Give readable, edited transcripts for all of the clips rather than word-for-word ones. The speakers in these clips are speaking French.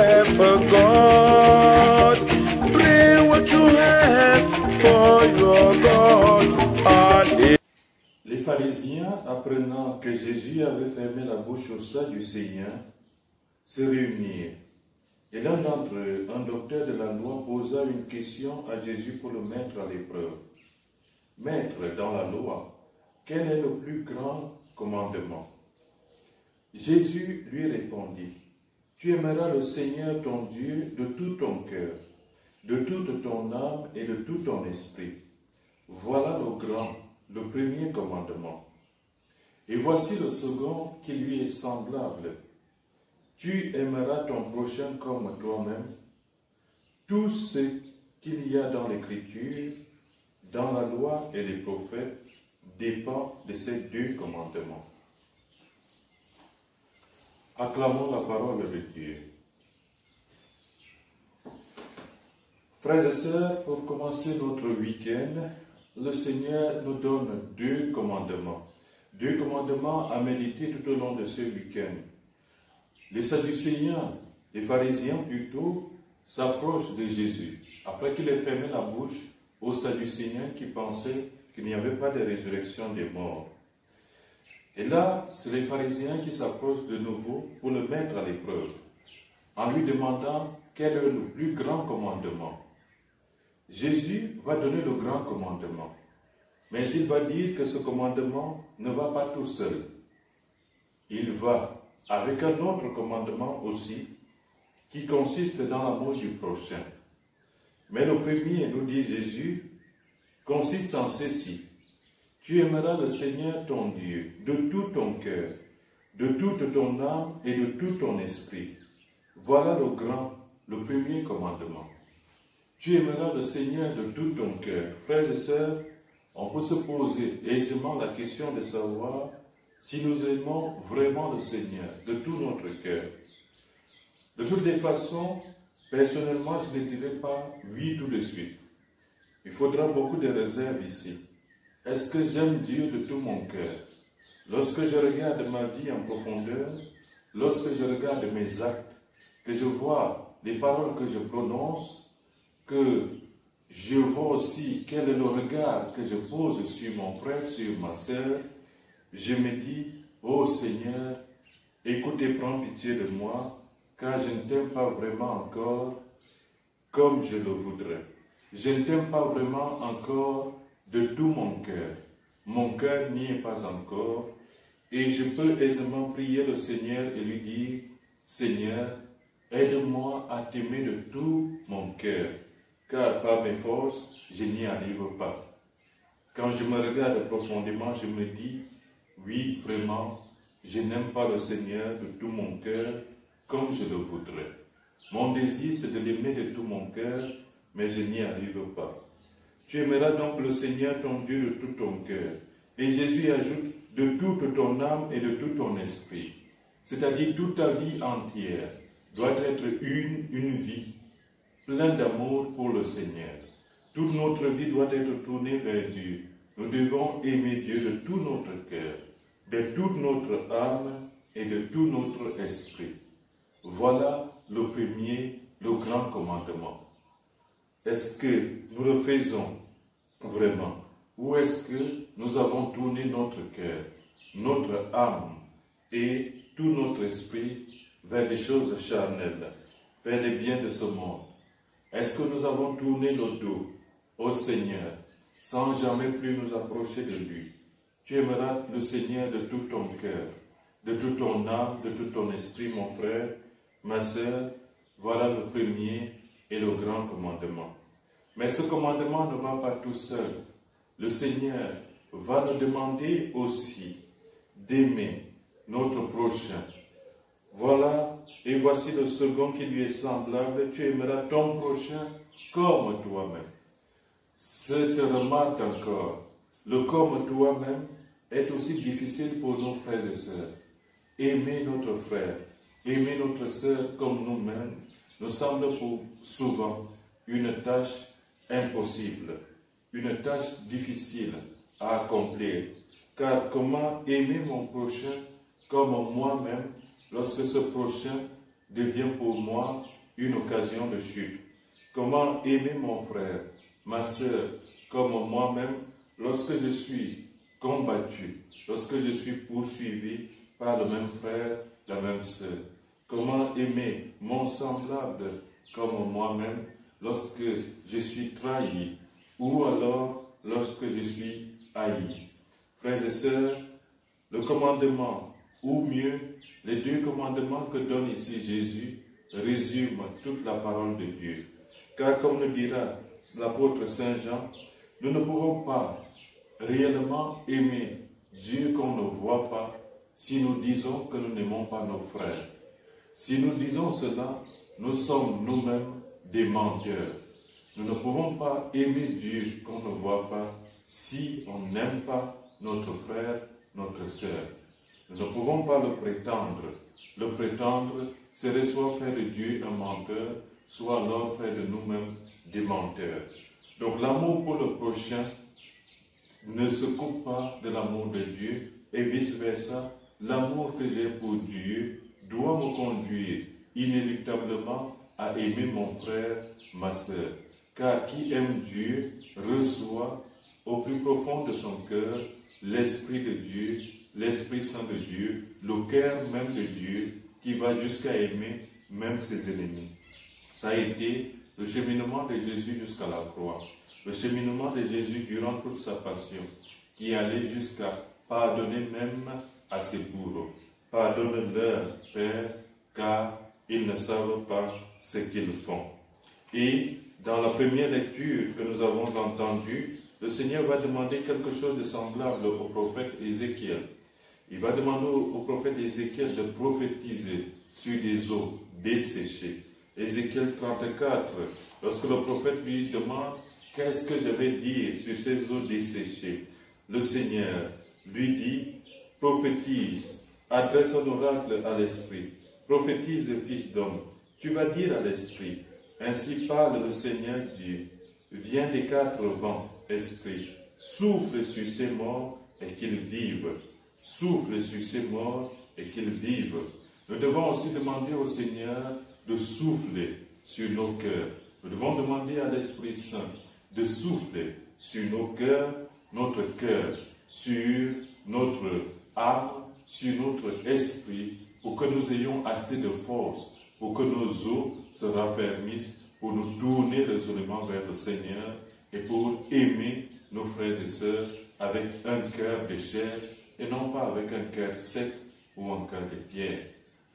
have for God. Bring what you have for your God. Les pharisiens, apprenant que Jésus avait fermé la bouche aux Sadducéens, se réunirent. Et l'un d'entre eux, un docteur de la loi, posa une question à Jésus pour le mettre à l'épreuve. Maître, dans la loi, quel est le plus grand commandement? Jésus lui répondit, tu aimeras le Seigneur ton Dieu de tout ton cœur, de toute ton âme et de tout ton esprit. Voilà le grand, le premier commandement. Et voici le second qui lui est semblable. Tu aimeras ton prochain comme toi-même. Tout ce qu'il y a dans l'Écriture, dans la loi et les prophètes, dépend de ces deux commandements. Acclamons la parole de Dieu. Frères et sœurs, pour commencer notre week-end, le Seigneur nous donne deux commandements. Deux commandements à méditer tout au long de ce week-end. Les Sadducéens, les pharisiens plutôt, s'approchent de Jésus, après qu'il ait fermé la bouche aux Sadducéens qui pensaient qu'il n'y avait pas de résurrection des morts. Et là, c'est les pharisiens qui s'approchent de nouveau pour le mettre à l'épreuve, en lui demandant quel est le plus grand commandement. Jésus va donner le grand commandement, mais il va dire que ce commandement ne va pas tout seul. Il va avec un autre commandement aussi, qui consiste dans l'amour du prochain. Mais le premier, nous dit Jésus, consiste en ceci. Tu aimeras le Seigneur ton Dieu de tout ton cœur, de toute ton âme et de tout ton esprit. Voilà le grand, le premier commandement. Tu aimeras le Seigneur de tout ton cœur. Frères et sœurs, on peut se poser aisément la question de savoir si nous aimons vraiment le Seigneur de tout notre cœur. De toutes les façons, personnellement, je ne dirais pas oui tout de suite. Il faudra beaucoup de réserves ici. Est-ce que j'aime Dieu de tout mon cœur? Lorsque je regarde ma vie en profondeur, lorsque je regarde mes actes, que je vois les paroles que je prononce, que je vois aussi quel est le regard que je pose sur mon frère, sur ma sœur, je me dis, ô Seigneur, écoute et prends pitié de moi, car je ne t'aime pas vraiment encore comme je le voudrais. Je ne t'aime pas vraiment encore de tout mon cœur. Mon cœur n'y est pas encore, et je peux aisément prier le Seigneur et lui dire, Seigneur, aide-moi à t'aimer de tout mon cœur, car par mes forces, je n'y arrive pas. Quand je me regarde profondément, je me dis, oui, vraiment, je n'aime pas le Seigneur de tout mon cœur comme je le voudrais. Mon désir, c'est de l'aimer de tout mon cœur, mais je n'y arrive pas. Tu aimeras donc le Seigneur ton Dieu de tout ton cœur. Et Jésus ajoute, de toute ton âme et de tout ton esprit. C'est-à-dire toute ta vie entière doit être une vie pleine d'amour pour le Seigneur. Toute notre vie doit être tournée vers Dieu. Nous devons aimer Dieu de tout notre cœur, de toute notre âme et de tout notre esprit. Voilà le premier, le grand commandement. Est-ce que nous le faisons vraiment? Ou est-ce que nous avons tourné notre cœur, notre âme et tout notre esprit vers des choses charnelles, vers les biens de ce monde? Est-ce que nous avons tourné le dos au Seigneur sans jamais plus nous approcher de lui? Tu aimeras le Seigneur de tout ton cœur, de toute ton âme, de tout ton esprit, mon frère, ma sœur. Voilà le premier et le grand commandement. Mais ce commandement ne va pas tout seul. Le Seigneur va nous demander aussi d'aimer notre prochain. Voilà, et voici le second qui lui est semblable. Tu aimeras ton prochain comme toi-même. Cette remarque encore, le comme toi-même est aussi difficile pour nos frères et sœurs. Aimer notre frère, aimer notre sœur comme nous-mêmes, nous semble pour souvent une tâche impossible, une tâche difficile à accomplir. Car comment aimer mon prochain comme moi-même lorsque ce prochain devient pour moi une occasion de chute? Comment aimer mon frère, ma sœur, comme moi-même, lorsque je suis combattu, lorsque je suis poursuivi par le même frère, la même sœur? Comment aimer mon semblable comme moi-même lorsque je suis trahi ou alors lorsque je suis haï? Frères et sœurs, le commandement, ou mieux, les deux commandements que donne ici Jésus, résument toute la parole de Dieu. Car comme le dira l'apôtre Saint Jean, nous ne pouvons pas réellement aimer Dieu qu'on ne voit pas si nous disons que nous n'aimons pas nos frères. Si nous disons cela, nous sommes nous-mêmes des menteurs. Nous ne pouvons pas aimer Dieu qu'on ne voit pas si on n'aime pas notre frère, notre sœur. Nous ne pouvons pas le prétendre. Le prétendre serait soit faire de Dieu un menteur, soit alors faire de nous-mêmes des menteurs. Donc l'amour pour le prochain ne se coupe pas de l'amour de Dieu et vice-versa. L'amour que j'ai pour Dieu doit me conduire inéluctablement à aimer mon frère, ma sœur. Car qui aime Dieu reçoit au plus profond de son cœur l'Esprit de Dieu, l'Esprit Saint de Dieu, le cœur même de Dieu, qui va jusqu'à aimer même ses ennemis. Ça a été le cheminement de Jésus jusqu'à la croix, le cheminement de Jésus durant toute sa passion, qui allait jusqu'à pardonner même à ses bourreaux. Pardonne-leur, Père, car ils ne savent pas ce qu'ils font. Et dans la première lecture que nous avons entendue, le Seigneur va demander quelque chose de semblable au prophète Ézéchiel. Il va demander au prophète Ézéchiel de prophétiser sur des eaux desséchées. Ézéchiel 34, lorsque le prophète lui demande « Qu'est-ce que je vais dire sur ces eaux desséchées ?» Le Seigneur lui dit « Prophétise, adresse un oracle à l'Esprit. Prophétise, fils d'homme, tu vas dire à l'Esprit, ainsi parle le Seigneur Dieu. Viens des quatre vents, Esprit, souffle sur ces morts et qu'ils vivent. Souffle sur ces morts et qu'ils vivent. » Nous devons aussi demander au Seigneur de souffler sur nos cœurs. Nous devons demander à l'Esprit Saint de souffler sur nos cœurs, notre cœur, sur notre âme, sur notre esprit, pour que nous ayons assez de force, pour que nos os se raffermissent, pour nous tourner résolument vers le Seigneur et pour aimer nos frères et sœurs avec un cœur de chair et non pas avec un cœur sec ou un cœur de pierre.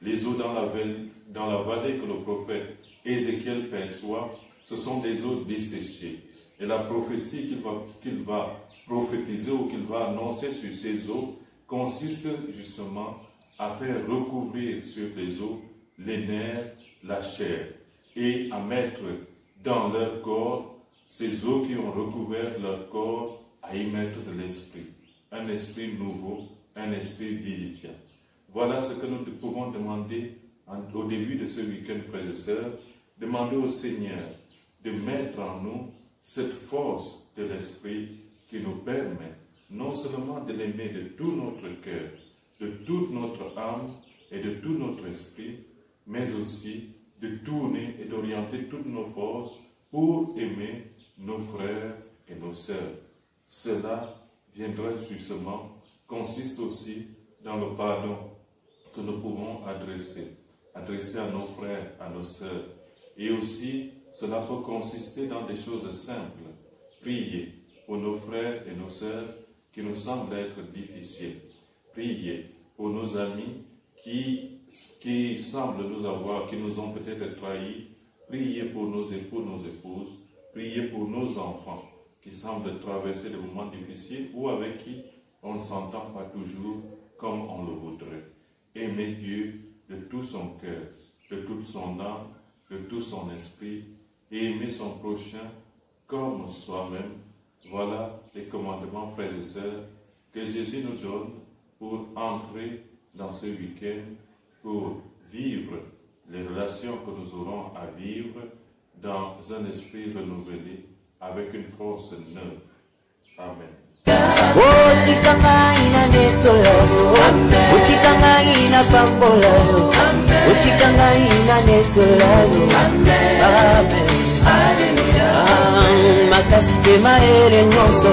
Les eaux dans la vallée que le prophète Ézéchiel perçoit, ce sont des eaux desséchées. Et la prophétie qu'il va prophétiser ou qu'il va annoncer sur ces eaux consiste justement à faire recouvrir sur les eaux les nerfs, la chair, et à mettre dans leur corps ces eaux qui ont recouvert leur corps, à y mettre de l'esprit. Un esprit nouveau, un esprit vivifiant. Voilà ce que nous pouvons demander au début de ce week-end, frères et sœurs. Demander au Seigneur de mettre en nous cette force de l'esprit qui nous permet non seulement de l'aimer de tout notre cœur, de toute notre âme et de tout notre esprit, mais aussi de tourner et d'orienter toutes nos forces pour aimer nos frères et nos sœurs. Cela viendra justement, consiste aussi dans le pardon que nous pouvons adresser à nos frères, à nos sœurs. Et aussi, cela peut consister dans des choses simples. Prier pour nos frères et nos sœurs qui nous semblent être difficiles. Prier pour nos amis qui semblent nous avoir, qui nous ont peut-être trahis. Prier pour nos époux, nos épouses. Prier pour nos enfants qui semblent traverser des moments difficiles ou avec qui on ne s'entend pas toujours comme on le voudrait. Aimer Dieu de tout son cœur, de toute son âme, de tout son esprit, et aimer son prochain comme soi-même. Voilà les commandements, frères et sœurs, que Jésus nous donne pour entrer dans ce week-end, pour vivre les relations que nous aurons à vivre dans un esprit renouvelé, avec une force neuve. Amen. Amen. otikanga ina netolalo. Amen. Makasi te maere nyonso.